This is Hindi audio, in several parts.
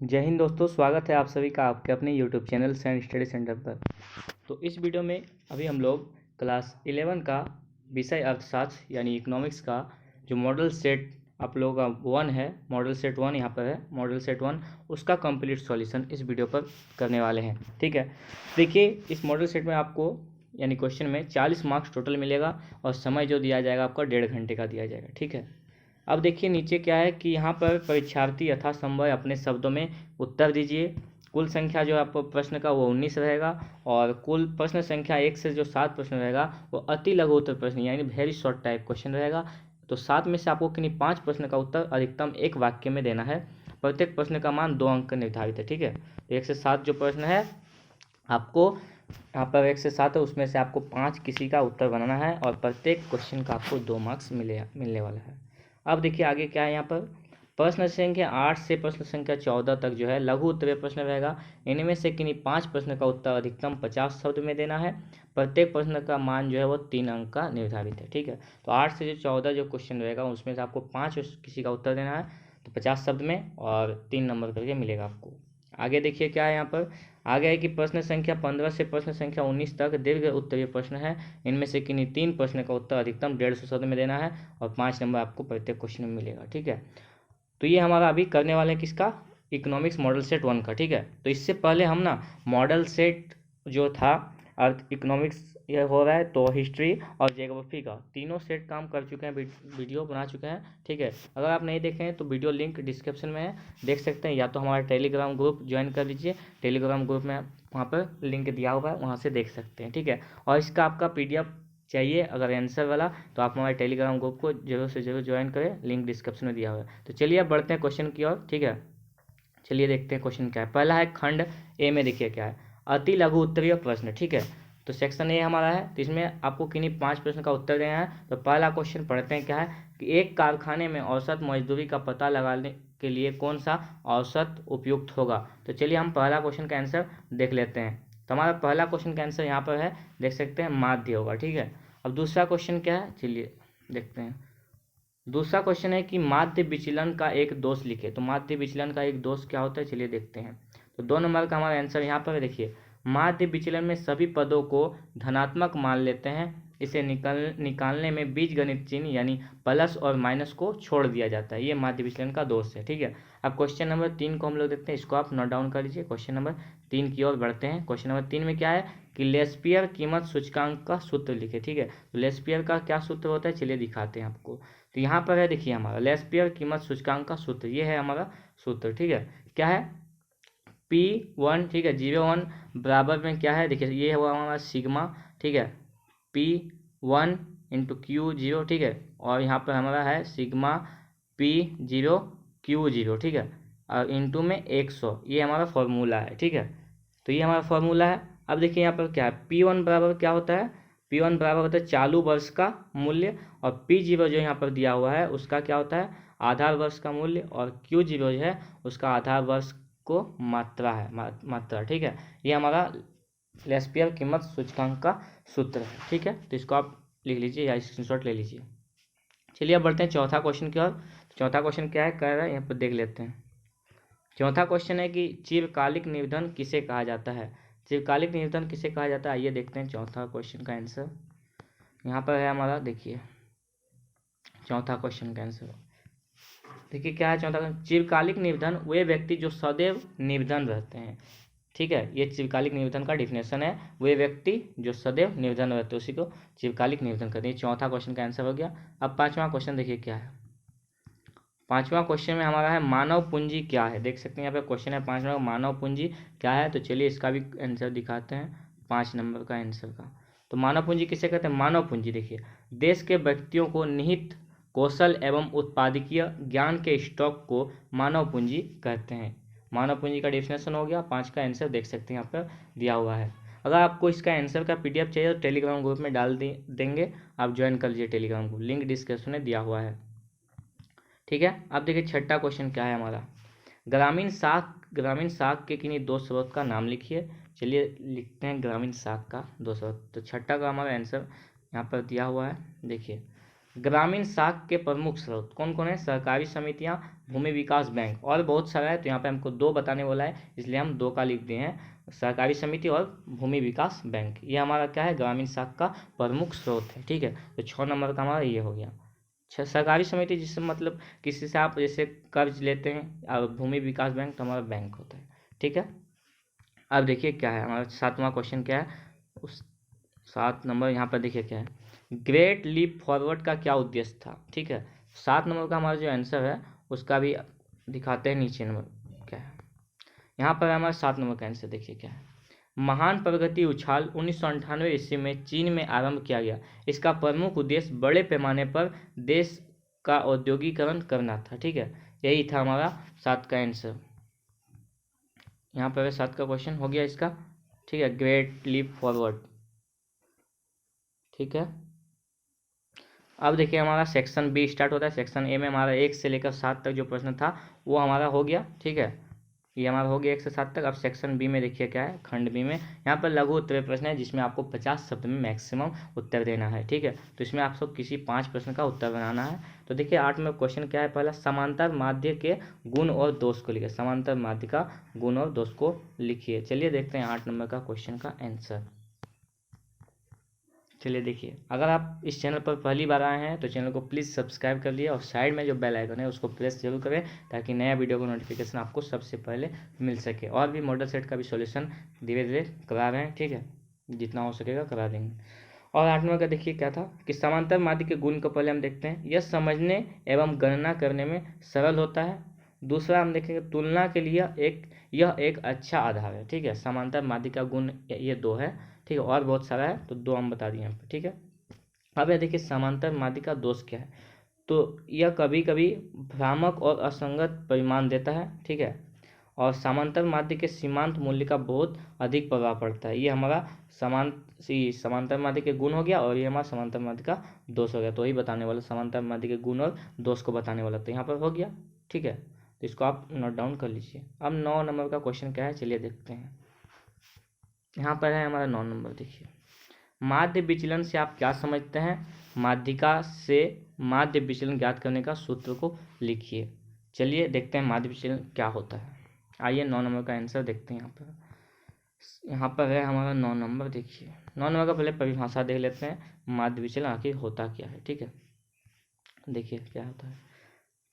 जय हिंद दोस्तों, स्वागत है आप सभी का आपके अपने YouTube channel sand study centre पर। तो इस वीडियो में अभी हम लोग क्लास 11 का विषय अर्थशास्त्र यानी इकोनॉमिक्स का जो मॉडल सेट आप लोगों का 1 है, मॉडल सेट 1 यहाँ पर है, मॉडल सेट 1 उसका कंप्लीट सॉल्यूशन इस वीडियो पर करने वाले हैं। ठीक है, देखिए इस मॉडल सेट में आपको यानी क्वेश्चन में 40 मार्क्स टोटल मिलेगा और समय जो दिया जाएगा आपका 1.5 घंटे का दिया जाएगा। ठीक है, अब देखिए नीचे क्या है कि यहाँ पर परीक्षार्थी यथासंभव अपने शब्दों में उत्तर दीजिए। कुल संख्या जो आपको प्रश्न का वो 19 रहेगा और कुल प्रश्न संख्या 1 से जो 7 प्रश्न रहेगा वो अति लघु उत्तर प्रश्न यानी वेरी शॉर्ट टाइप क्वेश्चन रहेगा। तो 7 में से आपको किन्हीं 5 प्रश्न का उत्तर अधिकतम एक वाक्य में देना है। प्रत्येक प्रश्न का मान 2 अंक निर्धारित है। ठीक है, तो 1 से 7 जो प्रश्न है आपको यहाँ पर 1 से 7 है, उसमें से आपको 5 किसी का उत्तर बनाना है और प्रत्येक क्वेश्चन का आपको 2 मार्क्स मिलने वाला है। अब देखिए आगे क्या है, यहाँ पर प्रश्न संख्या 8 से प्रश्न संख्या 14 तक जो है लघु उत्तरीय प्रश्न रहेगा। इनमें से किन्हीं 5 प्रश्न का उत्तर अधिकतम 50 शब्द में देना है। प्रत्येक प्रश्न का मान जो है वो 3 अंक का निर्धारित है। ठीक है, तो 8 से जो 14 जो क्वेश्चन रहेगा उसमें से आपको 5 किसी का उत्तर देना है, तो 50 शब्द में और 3 नंबर करके मिलेगा आपको। आगे देखिए क्या है, यहाँ पर आगे है कि प्रश्न संख्या 15 से प्रश्न संख्या 19 तक दीर्घ उत्तरीय प्रश्न है। इनमें से किन्हीं 3 प्रश्न का उत्तर अधिकतम 150 शब्द में देना है और 5 नंबर आपको प्रत्येक क्वेश्चन में मिलेगा। ठीक है, तो ये हमारा अभी करने वाले हैं किसका, इकोनॉमिक्स मॉडल सेट 1 का। ठीक है, तो इससे पहले हम ना मॉडल सेट जो था अर्थ इकोनॉमिक्स ये हो रहा है, तो हिस्ट्री और ज्योग्राफी का तीनों सेट काम कर चुके हैं, वीडियो बना चुके हैं। ठीक है, अगर आप नहीं देखे हैं तो वीडियो लिंक डिस्क्रिप्शन में है, देख सकते हैं, या तो हमारा टेलीग्राम ग्रुप ज्वाइन कर लीजिए। टेलीग्राम ग्रुप में वहाँ पर लिंक दिया हुआ है, वहाँ से देख सकते हैं। ठीक है, और इसका आपका PDF चाहिए अगर आंसर वाला, तो आप हमारे टेलीग्राम ग्रुप को जरूर से जरूर ज्वाइन करें, लिंक डिस्क्रिप्शन में दिया हुआ है। तो चलिए अब बढ़ते हैं क्वेश्चन की ओर। ठीक है, चलिए देखते हैं क्वेश्चन क्या है। पहला है खंड ए में, देखिए क्या है, अति लघु उत्तरीय प्रश्न। ठीक है, तो सेक्शन ए हमारा है, तो इसमें आपको किन्हीं 5 प्रश्न का उत्तर देना है। तो पहला क्वेश्चन पढ़ते हैं क्या है कि एक कारखाने में औसत मजदूरी का पता लगाने के लिए कौन सा औसत उपयुक्त होगा। तो चलिए हम पहला क्वेश्चन का आंसर देख लेते हैं। तो हमारा पहला क्वेश्चन का आंसर यहाँ पर है, देख सकते हैं, माध्य होगा। ठीक है, अब दूसरा क्वेश्चन क्या है, चलिए देखते हैं। दूसरा क्वेश्चन है कि माध्य विचलन का एक दोष लिखे। तो माध्य विचलन का एक दोष क्या होता है, चलिए देखते हैं। तो 2 नंबर का हमारा आंसर यहाँ पर देखिए, माध्य विचलन में सभी पदों को धनात्मक मान लेते हैं। इसे निकालने में बीजगणित चिन्ह यानी प्लस और माइनस को छोड़ दिया जाता है, ये माध्य विचलन का दोष है। ठीक है, अब क्वेश्चन नंबर 3 को हम लोग देखते हैं, इसको आप नोट डाउन कर लीजिए। क्वेश्चन नंबर 3 की ओर बढ़ते हैं। क्वेश्चन नंबर 3 में क्या है कि लेस्पियर कीमत सूचकांक का सूत्र लिखे। ठीक है, तो लेस्पियर का क्या सूत्र होता है, चलिए दिखाते हैं आपको। तो यहाँ पर है, देखिए हमारा लेस्पियर कीमत सूचकांक का सूत्र, ये है हमारा सूत्र। ठीक है, क्या है P1। ठीक है, 0 1 बराबर में क्या है, देखिए ये हुआ हमारा सिग्मा। ठीक है, P1 इंटू Q0। ठीक है, और यहाँ पर हमारा है सिग्मा P0 Q0। ठीक है, और इंटू में 100, ये हमारा फॉर्मूला है। ठीक है, तो ये हमारा फॉर्मूला है। अब देखिए यहाँ पर क्या है, P1 बराबर क्या होता है, P1 बराबर होता है चालू वर्ष का मूल्य, और P0 जो यहाँ पर दिया हुआ है उसका क्या होता है, आधार वर्ष का मूल्य, और Q0 जो है उसका आधार वर्ष को मात्रा है, मात्रा। ठीक है, ये हमारा लेस्पियर कीमत सूचकांक का सूत्र है। ठीक है, तो इसको आप लिख लीजिए या स्क्रीनशॉट ले लीजिए। चलिए अब बढ़ते हैं चौथा क्वेश्चन की ओर। चौथा क्वेश्चन क्या है, कह रहा है, यहाँ पर देख लेते हैं। चौथा क्वेश्चन है कि चिरकालिक निर्धन किसे कहा जाता है। चिरकालिक निर्धन किसे कहा जाता है, आइए देखते हैं चौथा क्वेश्चन का आंसर। यहाँ पर है हमारा, देखिए चौथा क्वेश्चन का आंसर देखिए क्या है। चौथा, चिरकालिक निर्धन वे व्यक्ति जो सदैव निर्धन रहते हैं। ठीक है, ये चिरकालिक निर्धन का डिफिनेशन है, वे व्यक्ति जो सदैव निर्धन रहते हैं उसी को चिरकालिक निर्धन कहते हैं। चौथा क्वेश्चन का आंसर हो गया। अब पांचवा क्वेश्चन देखिए क्या है। पांचवा क्वेश्चन में हमारा है मानव पूंजी क्या है। देख सकते हैं यहाँ पे क्वेश्चन है पांचवा, मानव पूंजी क्या है। तो चलिए इसका भी आंसर दिखाते हैं, 5 नंबर का आंसर का। तो मानव पूंजी किसे कहते हैं, मानव पूंजी देखिए देश के व्यक्तियों को निहित कौशल एवं उत्पादकीय ज्ञान के स्टॉक को मानव पूंजी कहते हैं। मानव पूंजी का डेफिनेशन हो गया, 5 का आंसर देख सकते हैं यहाँ पर दिया हुआ है। अगर आपको इसका आंसर का PDF चाहिए तो टेलीग्राम ग्रुप में डाल देंगे, आप ज्वाइन कर लीजिए टेलीग्राम ग्रुप, लिंक डिस्क्रिप्शन में दिया हुआ है। ठीक है, अब देखिए छठा क्वेश्चन क्या है हमारा, ग्रामीण साख के किन्हीं 2 स्रोत का नाम लिखिए। चलिए लिखते हैं ग्रामीण साख का 2 स्रोत। तो छठा का हमारा आंसर यहाँ पर दिया हुआ है, देखिए ग्रामीण साख के प्रमुख स्रोत कौन कौन है? सहकारी समितियां, भूमि विकास बैंक और बहुत सारा है। तो यहाँ पे हमको 2 बताने वाला है, इसलिए हम 2 का लिख दिए हैं, सहकारी समिति और भूमि विकास बैंक। ये हमारा क्या है? ग्रामीण साख का प्रमुख स्रोत है। ठीक है, तो 6 नंबर का हमारा ये हो गया। सहकारी समिति जिससे मतलब किसी से आप जैसे कर्ज लेते हैं, और भूमि विकास बैंक तो हमारा बैंक होता है। ठीक है, अब देखिए क्या है हमारा 7वां क्वेश्चन क्या है, उस 7 नंबर यहाँ पर देखिए क्या है, ग्रेट लीप फॉरवर्ड का क्या उद्देश्य था? ठीक है, 7 नंबर का हमारा जो आंसर है उसका भी दिखाते हैं नीचे नंबर क्या है। यहाँ पर हमारा 7 नंबर का आंसर देखिए क्या है, महान प्रगति उछाल 1998 ईस्वी में चीन में आरंभ किया गया। इसका प्रमुख उद्देश्य बड़े पैमाने पर देश का औद्योगिकरण करना था। ठीक है, यही था हमारा 7 का आंसर। यहाँ पर 7 का क्वेश्चन हो गया इसका। ठीक है, ग्रेट लीप फॉरवर्ड। ठीक है, अब देखिए हमारा सेक्शन बी स्टार्ट होता है। सेक्शन ए में हमारा 1 से लेकर 7 तक जो प्रश्न था वो हमारा हो गया। ठीक है, ये हमारा हो गया 1 से 7 तक। अब सेक्शन बी में देखिए क्या है, खंड बी में यहाँ पर लघु उत्तर प्रश्न है, जिसमें आपको 50 शब्द में मैक्सिमम उत्तर देना है। ठीक है, तो इसमें आपको किसी 5 प्रश्न का उत्तर बनाना है। तो देखिए 8 में क्वेश्चन क्या है, पहला समांतर माध्य के गुण और दोष को लिखिए। समांतर माध्य का गुण और दोष को लिखिए। चलिए देखते हैं 8 नंबर का क्वेश्चन का आंसर। चलिए देखिए, अगर आप इस चैनल पर पहली बार आए हैं तो चैनल को प्लीज़ सब्सक्राइब कर लिए और साइड में जो बेल आइकन है उसको प्रेस जरूर करें, ताकि नया वीडियो का नोटिफिकेशन आपको सबसे पहले मिल सके। और भी मॉडल सेट का भी सॉल्यूशन धीरे धीरे करा रहे हैं। ठीक है, जितना हो सकेगा करा देंगे। और 8 नंबर का देखिए क्या था कि समांतर माध्य के गुण को पहले हम देखते हैं। यह समझने एवं गणना करने में सरल होता है। दूसरा हम देखेंगे तुलना के लिए यह एक अच्छा आधार है। ठीक है, समांतर माध्य का गुण ये 2 है। ठीक है, और बहुत सारा है तो 2 हम बता दिए यहाँ पर। ठीक है, अब यह देखिए समांतर माध्य का दोष क्या है, तो यह कभी कभी भ्रामक और असंगत परिमाण देता है। ठीक है, और समांतर माध्य के सीमांत मूल्य का बहुत अधिक प्रभाव पड़ता है। ये हमारा समांतर माध्य के गुण हो गया और ये हमारा समांतर माध्य का दोष हो गया। तो वही बताने वाला, समांतर माध्य के गुण और दोष को बताने वाला, तो यहाँ पर हो गया। ठीक है, तो इसको आप नोट डाउन कर लीजिए। अब 9 नंबर का क्वेश्चन क्या है, चलिए देखते हैं। यहाँ पर है हमारा 9 नंबर। देखिए, माध्य विचलन से आप क्या समझते हैं? माध्यिका से माध्य विचलन ज्ञात करने का सूत्र को लिखिए। चलिए देखते हैं माध्य विचलन क्या होता है। आइए 9 नंबर का आंसर देखते हैं। यहाँ पर है हमारा 9 नंबर। देखिए 9 नंबर का पहले परिभाषा देख लेते हैं, माध्य विचलन आखिर होता क्या है। ठीक है, देखिए क्या होता है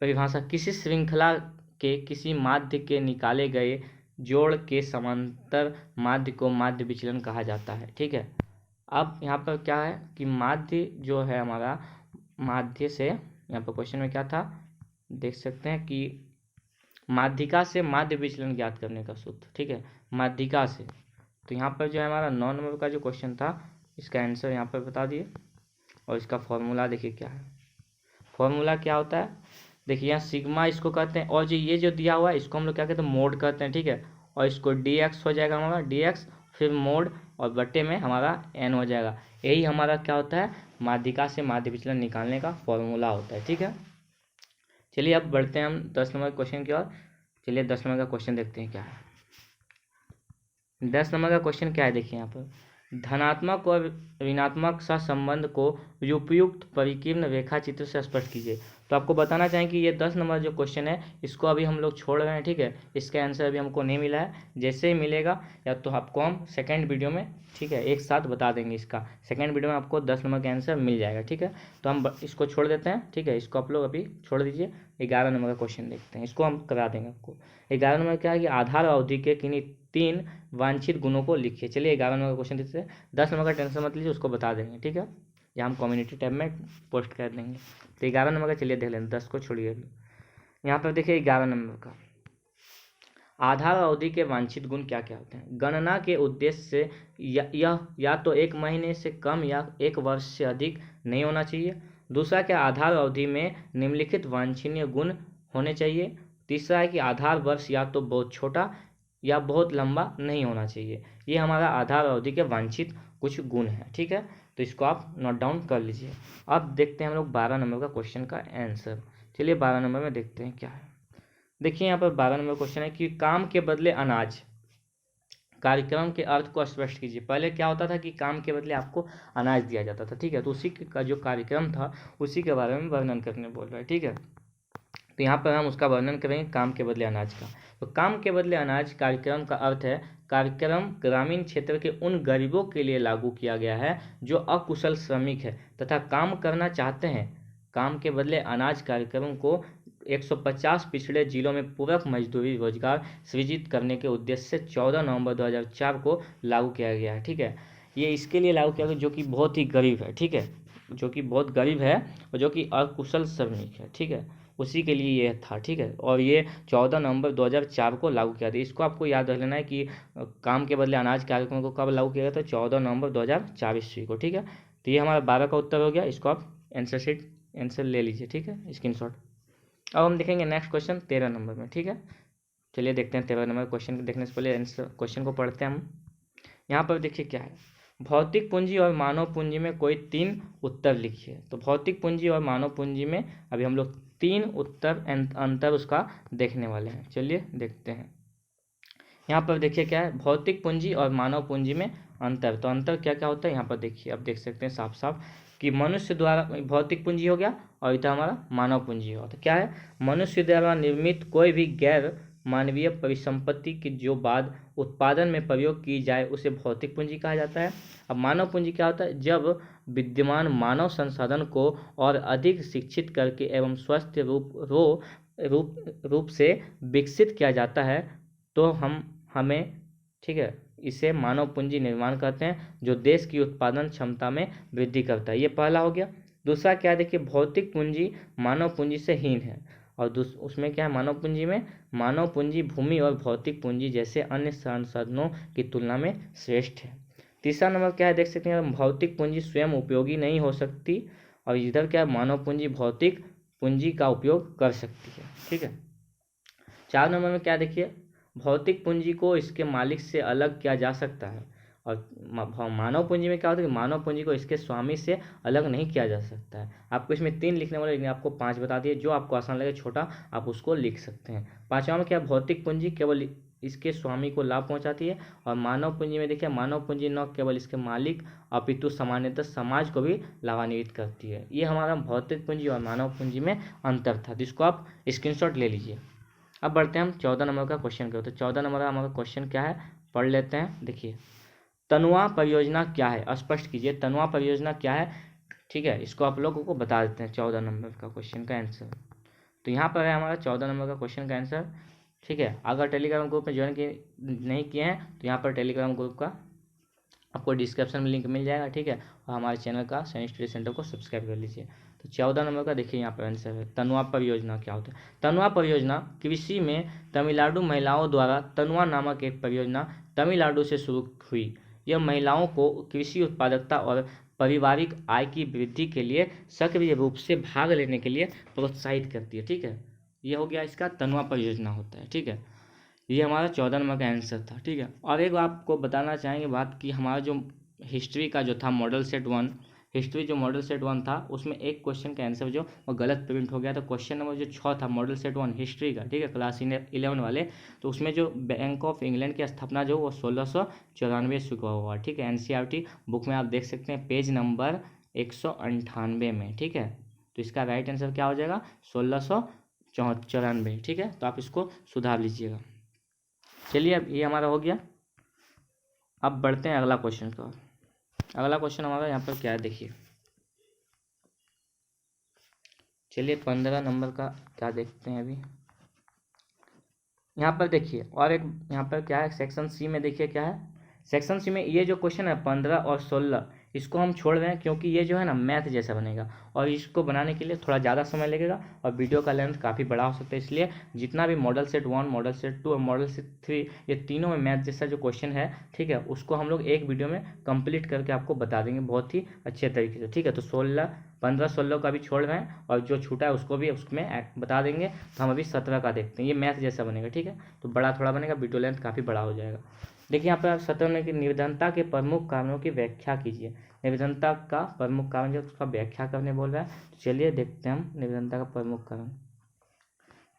परिभाषा, किसी श्रृंखला के किसी माध्य के निकाले गए जोड़ के समांतर माध्य को माध्य विचलन कहा जाता है। ठीक है, अब यहाँ पर क्या है कि माध्य जो है हमारा, माध्य से यहाँ पर क्वेश्चन में क्या था देख सकते हैं कि माध्यिका से माध्य विचलन ज्ञात करने का सूत्र। ठीक है, माध्यिका से, तो यहाँ पर जो है हमारा 9 नंबर का जो क्वेश्चन था इसका आंसर यहाँ पर बता दिए। और इसका फॉर्मूला देखिए क्या है, फॉर्मूला क्या होता है, देखिए यहाँ सिग्मा इसको कहते हैं, और जो ये जो दिया हुआ है इसको हम लोग क्या कहते हैं, मोड कहते हैं। ठीक है, और इसको dx हो जाएगा हमारा, dx फिर मोड और बट्टे में हमारा n हो जाएगा। यही हमारा क्या होता है, माध्यिका से माध्य विचलन निकालने का फॉर्मूला होता है। ठीक है, चलिए अब बढ़ते हैं हम 10 नंबर क्वेश्चन की ओर। चलिए 10 नंबर का क्वेश्चन देखते हैं क्या है। 10 नंबर का क्वेश्चन क्या है, देखिए यहाँ पर, धनात्मक और ऋणात्मक सहसंबंध को उपयुक्त परिकीर्ण रेखा चित्र से स्पष्ट कीजिए। तो आपको बताना चाहें कि ये 10 नंबर जो क्वेश्चन है इसको अभी हम लोग छोड़ रहे हैं। ठीक है, इसका आंसर अभी हमको नहीं मिला है, जैसे ही मिलेगा या तो आपको हम सेकंड वीडियो में, ठीक है, एक साथ बता देंगे। इसका सेकंड वीडियो में आपको 10 नंबर का आंसर मिल जाएगा। ठीक है, तो हम इसको छोड़ देते हैं। ठीक है, इसको आप लोग अभी छोड़ दीजिए। 11 नंबर का क्वेश्चन देखते हैं, इसको हम करा देंगे आपको। 11 नंबर क्या है कि आधार अवधि के किन्हीं 3 वांछित गुणों को लिखिए। चलिए 11 नंबर का क्वेश्चन देखते हैं। 10 नंबर का टेंशन मत लीजिए, उसको बता देंगे। ठीक है, या हम कम्युनिटी टैब में पोस्ट कर देंगे। तो 11 नंबर का चलिए देख लें, 10 को छोड़िए अभी। यहाँ पर देखिए 11 नंबर का, आधार अवधि के वांछित गुण क्या क्या होते हैं? गणना के उद्देश्य से यह या तो 1 महीने से कम या 1 वर्ष से अधिक नहीं होना चाहिए। दूसरा क्या, आधार अवधि में निम्नलिखित वांछनीय गुण होने चाहिए। तीसरा है कि आधार वर्ष या तो बहुत छोटा या बहुत लंबा नहीं होना चाहिए। ये हमारा आधार अवधि के वांछित कुछ गुण हैं। ठीक है, तो इसको आप नोट डाउन कर लीजिए। अब देखते हैं हम लोग 12 नंबर का क्वेश्चन का आंसर। चलिए 12 नंबर में देखते हैं क्या है। देखिए यहाँ पर 12 नंबर क्वेश्चन है कि काम के बदले अनाज, कार्यक्रम के अर्थ को स्पष्ट कीजिए। पहले क्या होता था कि काम के बदले आपको अनाज दिया जाता था, ठीक है, तो उसी का जो कार्यक्रम था उसी के बारे में वर्णन करने बोल रहा है, ठीक है। तो यहाँ पर हम उसका वर्णन करेंगे, काम के बदले अनाज का। तो काम के बदले अनाज कार्यक्रम का अर्थ है, कार्यक्रम ग्रामीण क्षेत्र के उन गरीबों के लिए लागू किया गया है जो अकुशल श्रमिक है तथा काम करना चाहते हैं। काम के बदले अनाज कार्यक्रम को 150 पिछड़े जिलों में पूरक मजदूरी रोजगार सृजित करने के उद्देश्य से 14 नवंबर 2004 को लागू किया गया है, ठीक है। ये इसके लिए लागू किया गया जो कि बहुत ही गरीब है, ठीक है, जो कि बहुत गरीब है और जो कि अकुशल श्रमिक है, ठीक है, उसी के लिए ये था, ठीक है। और ये 14 नवंबर 2004 को लागू किया था। इसको आपको याद रख लेना है कि काम के बदले अनाज कार्यक्रम को कब लागू किया गया था, 14 नवंबर 2004 ईस्वी को, ठीक है। तो ये हमारा 12 का उत्तर हो गया। इसको आप आंसर ले लीजिए, ठीक है, स्क्रीनशॉट। अब हम देखेंगे नेक्स्ट क्वेश्चन 13 नंबर में, ठीक है। चलिए देखते हैं 13 नंबर क्वेश्चन देखने से पहले आंसर क्वेश्चन को पढ़ते हैं हम। यहाँ पर देखिए क्या है, भौतिक पूंजी और मानव पूंजी में कोई 3 उत्तर लिखिए। तो भौतिक पूंजी और मानव पूंजी में अभी हम लोग 3 उत्तर अंतर उसका देखने वाले हैं। चलिए देखते हैं। यहाँ पर देखिए क्या है, भौतिक पूंजी और मानव पूंजी में अंतर। तो अंतर क्या क्या होता है यहाँ पर देखिए, अब देख सकते हैं साफ साफ कि मनुष्य द्वारा भौतिक पूंजी हो गया और इधर हमारा मानव पूंजी होगा। तो क्या है, मनुष्य द्वारा निर्मित कोई भी गैर मानवीय परिसंपत्ति की जो बाद उत्पादन में प्रयोग की जाए उसे भौतिक पूंजी कहा जाता है। अब मानव पूंजी क्या होता है, जब विद्यमान मानव संसाधन को और अधिक शिक्षित करके एवं स्वस्थ रूप से विकसित किया जाता है तो हमें, ठीक है, इसे मानव पूंजी निर्माण कहते हैं जो देश की उत्पादन क्षमता में वृद्धि करता है। ये पहला हो गया। दूसरा क्या है, देखिए भौतिक पूंजी मानव पूंजी से हीन है और उसमें क्या है, मानव पूंजी में मानव पूंजी भूमि और भौतिक पूंजी जैसे अन्य संसाधनों की तुलना में श्रेष्ठ है। तीसरा नंबर क्या है, देख सकते हैं, भौतिक पूंजी स्वयं उपयोगी नहीं हो सकती और इधर क्या है, मानव पूंजी भौतिक पूंजी का उपयोग कर सकती है, ठीक है। 4 नंबर में क्या देखिए, भौतिक पूंजी को इसके मालिक से अलग किया जा सकता है और मानव पूंजी में क्या होता है कि मानव पूंजी को इसके स्वामी से अलग नहीं किया जा सकता है। आपको इसमें 3 लिखने वाले, लेकिन आपको 5 बता दिए, जो आपको आसान लगे छोटा आप उसको लिख सकते हैं। 5वां में क्या, भौतिक पूंजी केवल इसके स्वामी को लाभ पहुंचाती है और मानव पूंजी में देखिए, मानव पूंजी न केवल इसके मालिक अपितु सामान्यतः समाज को भी लाभान्वित करती है। ये हमारा भौतिक पूंजी और मानव पूंजी में अंतर था, जिसको आप स्क्रीनशॉट ले लीजिए। अब बढ़ते हैं हम 14 नंबर का क्वेश्चन की ओर। तो 14 नंबर का हमारा क्वेश्चन क्या है, पढ़ लेते हैं। देखिए, तनुआ परियोजना क्या है, स्पष्ट कीजिए, तनुआ परियोजना क्या है, ठीक है, इसको आप लोगों को बता देते हैं 14 नंबर का क्वेश्चन का आंसर। तो यहाँ पर है हमारा 14 नंबर का क्वेश्चन का आंसर, ठीक है। अगर टेलीग्राम ग्रुप में ज्वाइन नहीं किए हैं तो यहाँ पर टेलीग्राम ग्रुप का आपको डिस्क्रिप्शन में लिंक मिल जाएगा, ठीक है, और हमारे चैनल का साइंस स्टडी सेंटर को सब्सक्राइब कर लीजिए। तो 14 नंबर का देखिए यहाँ पर आंसर है, तनुआ परियोजना क्या होता है। तनुआ परियोजना कृषि में तमिलनाडु महिलाओं द्वारा तनुआ नामक एक परियोजना तमिलनाडु से शुरू हुई। यह महिलाओं को कृषि उत्पादकता और पारिवारिक आय की वृद्धि के लिए सक्रिय रूप से भाग लेने के लिए प्रोत्साहित करती है, ठीक है। यह हो गया इसका तनुआ परियोजना होता है, ठीक है। ये हमारा 14 नंबर का आंसर था, ठीक है। और एक आपको बताना चाहेंगे बात कि हमारा जो हिस्ट्री का जो था मॉडल सेट 1, हिस्ट्री जो मॉडल सेट 1 था उसमें एक क्वेश्चन का आंसर जो वो गलत प्रिंट हो गया। तो क्वेश्चन नंबर जो 6 था मॉडल सेट 1 हिस्ट्री का, ठीक है, क्लास 11 वाले, तो उसमें जो बैंक ऑफ इंग्लैंड की स्थापना जो वो 1694 को हुआ, ठीक है। NCERT बुक में आप देख सकते हैं पेज नंबर 198 में, ठीक है। तो इसका राइट आंसर क्या हो जाएगा, 1694, ठीक है। तो आप इसको सुधार लीजिएगा। चलिए, अब ये हमारा हो गया। अब बढ़ते हैं अगला क्वेश्चन का। अगला क्वेश्चन हमारा यहाँ पर क्या है, देखिए, चलिए 15 नंबर का क्या देखते हैं अभी। यहाँ पर देखिए, और एक यहाँ पर क्या है, सेक्शन सी में देखिए क्या है, सेक्शन सी में ये जो क्वेश्चन है 15 और 16 इसको हम छोड़ रहे हैं क्योंकि ये जो है ना मैथ जैसा बनेगा और इसको बनाने के लिए थोड़ा ज़्यादा समय लगेगा और वीडियो का लेंथ काफ़ी बड़ा हो सकता है। इसलिए जितना भी मॉडल सेट 1, मॉडल सेट 2 और मॉडल सेट 3 ये तीनों में मैथ जैसा जो क्वेश्चन है, ठीक है, उसको हम लोग एक वीडियो में कंप्लीट करके आपको बता देंगे बहुत ही अच्छे तरीके से, ठीक है। तो 15-16 का भी छोड़ रहे हैं और जो छूटा है उसको भी उसमें बता देंगे। तो हम अभी 17 का देखते हैं, ये मैथ जैसा बनेगा, ठीक है। तो बड़ा थोड़ा बनेगा, वीडियो लेंथ काफ़ी बड़ा हो जाएगा। देखिए यहाँ पर 17 में कि निर्धनता के प्रमुख कारणों की व्याख्या कीजिए। निर्धनता का प्रमुख कारण जो उसका व्याख्या करने बोल रहा है, तो चलिए देखते हैं हम निर्धनता का प्रमुख कारण।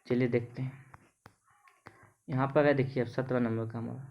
चलिए देखते हैं, यहाँ पर है देखिए अब 17 नंबर का हमारा,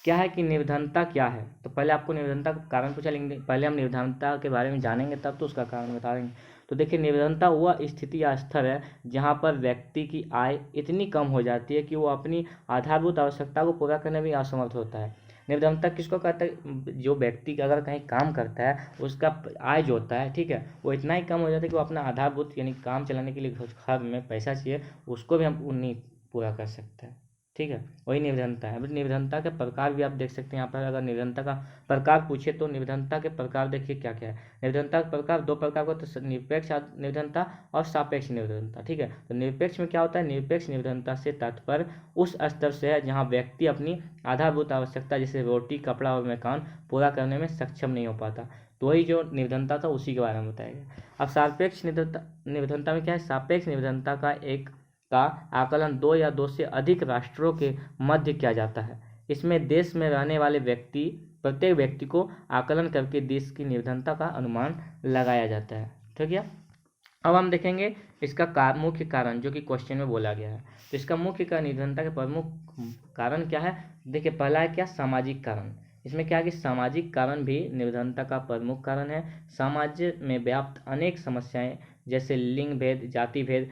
क्या है कि निर्धनता क्या है। तो पहले आपको निर्धनता का कारण पूछा, लेकिन पहले हम निर्धनता के बारे में जानेंगे तब तो उसका कारण बता देंगे। तो देखिए, निर्धनता वह स्थिति या स्तर है जहाँ पर व्यक्ति की आय इतनी कम हो जाती है कि वो अपनी आधारभूत आवश्यकता को पूरा करने में असमर्थ होता है। निर्धनता किसको कहता है? जो व्यक्ति अगर कहीं काम करता है उसका आय जो होता है, ठीक है, वो इतना ही कम हो जाता है कि वो अपना आधारभूत यानी काम चलाने के लिए घर में पैसा चाहिए, उसको भी हम नहीं पूरा कर सकते हैं, ठीक है, वही निर्धनता है। बट निर्धनता के प्रकार भी आप देख सकते हैं यहाँ पर। अगर निर्धनता का प्रकार पूछे तो निर्धनता के प्रकार देखिए क्या क्या है। निर्धनता के प्रकार दो प्रकार को, तो निरपेक्ष निर्धनता और सापेक्ष निर्धनता, ठीक है। तो निरपेक्ष में क्या होता है? निरपेक्ष निर्धनता से तात्पर्य उस स्तर से है जहाँ व्यक्ति अपनी आधारभूत आवश्यकता जैसे रोटी, कपड़ा और मकान पूरा करने में सक्षम नहीं हो पाता। तो वही जो निर्धनता था उसी के बारे में बताएगा। अब सापेक्ष निर्धनता में क्या है? सापेक्ष निर्धनता का आकलन दो या दो से अधिक राष्ट्रों के मध्य किया जाता है। इसमें देश में रहने वाले प्रत्येक व्यक्ति को आकलन करके देश की निर्धनता का अनुमान लगाया जाता है, ठीक है। अब हम देखेंगे इसका मुख्य कारण जो कि क्वेश्चन में बोला गया है। तो इसका मुख्य निर्धनता के प्रमुख कारण क्या है? देखिए, पहला है क्या? सामाजिक कारण। इसमें क्या है कि सामाजिक कारण भी निर्धनता का प्रमुख कारण है। समाज में व्याप्त अनेक समस्याएं जैसे लिंग भेद, जाति भेद,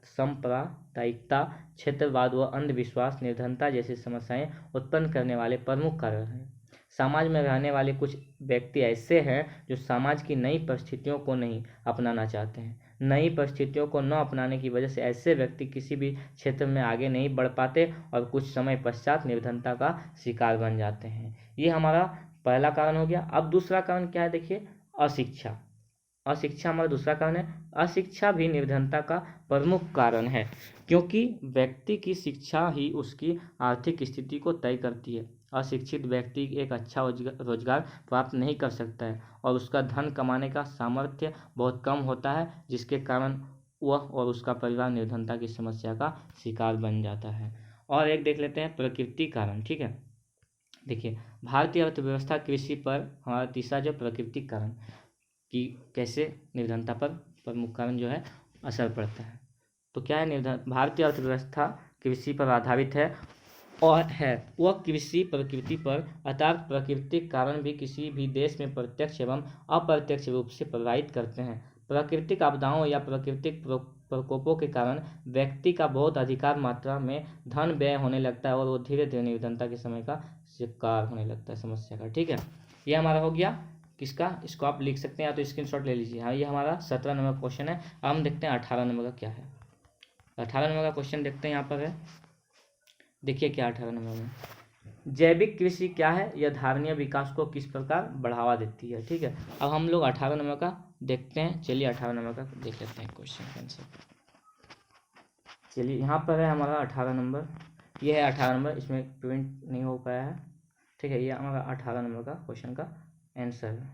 सांप्रदायिकता, क्षेत्रवाद व अंधविश्वास निर्धनता जैसी समस्याएं उत्पन्न करने वाले प्रमुख कारण हैं। समाज में रहने वाले कुछ व्यक्ति ऐसे हैं जो समाज की नई परिस्थितियों को नहीं अपनाना चाहते हैं। नई परिस्थितियों को न अपनाने की वजह से ऐसे व्यक्ति किसी भी क्षेत्र में आगे नहीं बढ़ पाते और कुछ समय पश्चात निर्धनता का शिकार बन जाते हैं। ये हमारा पहला कारण हो गया। अब दूसरा कारण क्या है? देखिए, अशिक्षा। अशिक्षा हमारा दूसरा कारण है। अशिक्षा भी निर्धनता का प्रमुख कारण है, क्योंकि व्यक्ति की शिक्षा ही उसकी आर्थिक स्थिति को तय करती है। अशिक्षित व्यक्ति एक अच्छा रोजगार प्राप्त नहीं कर सकता है और उसका धन कमाने का सामर्थ्य बहुत कम होता है, जिसके कारण वह और उसका परिवार निर्धनता की समस्या का शिकार बन जाता है। और एक देख लेते हैं प्रकृति कारण, ठीक है। देखिए, भारतीय अर्थव्यवस्था कृषि पर हमारा तीसरा जो प्राकृतिक कारण कि कैसे निर्धनता पर प्रमुख कारण जो है असर पड़ता है। तो क्या है? भारतीय अर्थव्यवस्था कृषि पर आधारित है और वह कृषि प्रकृति पर, अर्थात प्राकृतिक कारण भी किसी भी देश में प्रत्यक्ष एवं अप्रत्यक्ष रूप से प्रभावित करते हैं। प्राकृतिक आपदाओं या प्राकृतिक प्रकोपों के कारण व्यक्ति का बहुत अधिक मात्रा में धन व्यय होने लगता है और वो धीरे धीरे निर्धनता के समय का शिकार होने लगता है समस्या का, ठीक है। ये हमारा हो गया किसका? इसको आप लिख सकते हैं या तो स्क्रीनशॉट ले लीजिए। हाँ, ये हमारा 17 नंबर क्वेश्चन है। अब हम देखते हैं 18 नंबर का क्या है। 18 नंबर का क्वेश्चन देखते हैं, यहाँ पर है, देखिए क्या 18 नंबर में। जैविक कृषि क्या है? यह धारणीय विकास को किस प्रकार बढ़ावा देती है, ठीक है। अब हम लोग 18 नंबर का देखते हैं। चलिए 18 नंबर का देख लेते हैं क्वेश्चन का आंसर। चलिए, यहाँ पर है हमारा 18 नंबर, ये है 18 नंबर, इसमें प्रिंट नहीं हो पाया है, ठीक है। ये हमारा 18 नंबर का क्वेश्चन का आंसर है।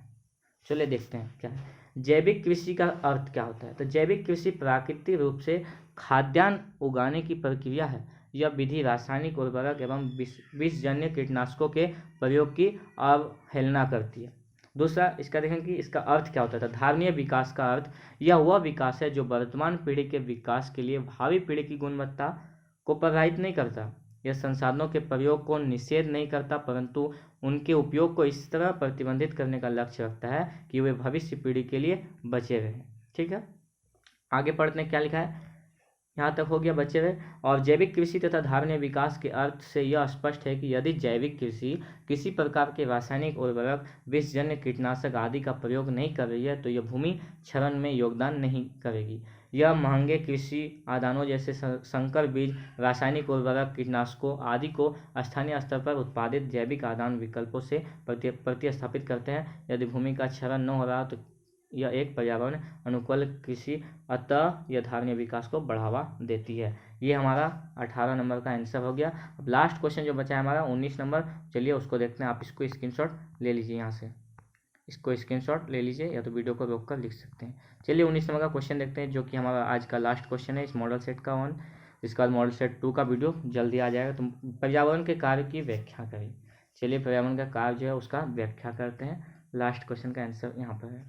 चलिए देखते हैं क्या है। जैविक कृषि का अर्थ क्या होता है? तो जैविक कृषि प्राकृतिक रूप से खाद्यान्न उगाने की प्रक्रिया है। यह विधि रासायनिक उर्वरक एवं विषजन्य कीटनाशकों के प्रयोग की अवहेलना करती है। दूसरा इसका देखें कि इसका अर्थ क्या होता है। धारणीय विकास का अर्थ यह वह विकास है जो वर्तमान पीढ़ी के विकास के लिए भावी पीढ़ी की गुणवत्ता को प्रभावित नहीं करता। यह संसाधनों के प्रयोग को निषेध नहीं करता, परंतु उनके उपयोग को इस तरह प्रतिबंधित करने का लक्ष्य रखता है कि वे भविष्य पीढ़ी के लिए बचे रहें, ठीक है। आगे पढ़ते हैं क्या लिखा है। यहाँ तक हो गया बचे रहे। और जैविक कृषि तथा धारणीय विकास के अर्थ से यह स्पष्ट है कि यदि जैविक कृषि किसी प्रकार के रासायनिक उर्वरक, विषजन्य कीटनाशक आदि का प्रयोग नहीं कर रही है तो यह भूमि क्षरण में योगदान नहीं करेगी। यह महंगे कृषि आदानों जैसे संकर बीज, रासायनिक उर्वरक, कीटनाशकों आदि को स्थानीय स्तर पर उत्पादित जैविक आदान विकल्पों से प्रतिस्थापित करते हैं। यदि भूमि का क्षरण न हो रहा तो यह एक पर्यावरण अनुकूल कृषि, अतः यह धारणीय विकास को बढ़ावा देती है। ये हमारा 18 नंबर का आंसर हो गया। अब लास्ट क्वेश्चन जो बचा है हमारा 19 नंबर, चलिए उसको देखते हैं। आप इसको स्क्रीनशॉट ले लीजिए, यहाँ से इसको स्क्रीनशॉट ले लीजिए या तो वीडियो को रोक कर लिख सकते हैं। चलिए 19 नंबर का क्वेश्चन देखते हैं, जो कि हमारा आज का लास्ट क्वेश्चन है इस मॉडल सेट का 1। इसके बाद मॉडल सेट 2 का वीडियो जल्दी आ जाएगा। तो पर्यावरण के कार्य की व्याख्या करें। चलिए पर्यावरण का कार्य जो है उसका व्याख्या करते हैं। लास्ट क्वेश्चन का आंसर यहाँ पर है,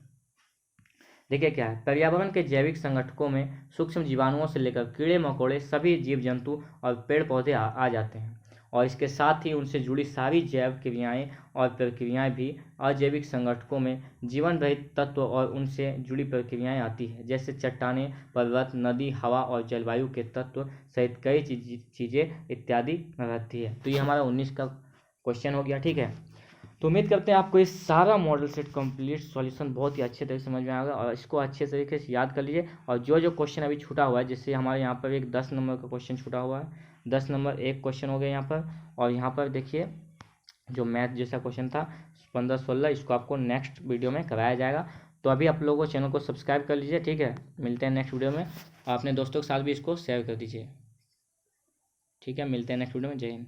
देखिए क्या है। पर्यावरण के जैविक संगठकों में सूक्ष्म जीवाणुओं से लेकर कीड़े मकोड़े, सभी जीव जंतु और पेड़ पौधे आ जाते हैं। और इसके साथ ही उनसे जुड़ी सारी जैव क्रियाएं और प्रक्रियाएं भी अजैविक संगठकों में जीवन रहित तत्व और उनसे जुड़ी प्रक्रियाएं आती है, जैसे चट्टानें, पर्वत, नदी, हवा और जलवायु के तत्व सहित कई चीज़ें इत्यादि रहती है। तो ये हमारा 19 का क्वेश्चन हो गया। ठीक है, तो उम्मीद करते हैं आपको ये सारा मॉडल सेट कंप्लीट सॉल्यूशन बहुत ही अच्छे तरीके से समझ में आएगा और इसको अच्छे तरीके से याद कर लीजिए। और जो जो क्वेश्चन अभी छूटा हुआ है, जैसे हमारे यहाँ पर एक 10 नंबर का क्वेश्चन छूटा हुआ है, 10 नंबर एक क्वेश्चन हो गया यहाँ पर। और यहाँ पर देखिए जो मैथ जैसा क्वेश्चन था 15-16, इसको आपको नेक्स्ट वीडियो में कराया जाएगा। तो अभी आप लोगों को चैनल को सब्सक्राइब कर लीजिए। ठीक है, मिलते हैं नेक्स्ट वीडियो में। अपने दोस्तों के साथ भी इसको शेयर कर दीजिए। ठीक है, मिलते हैं नेक्स्ट वीडियो में। जय हिंद।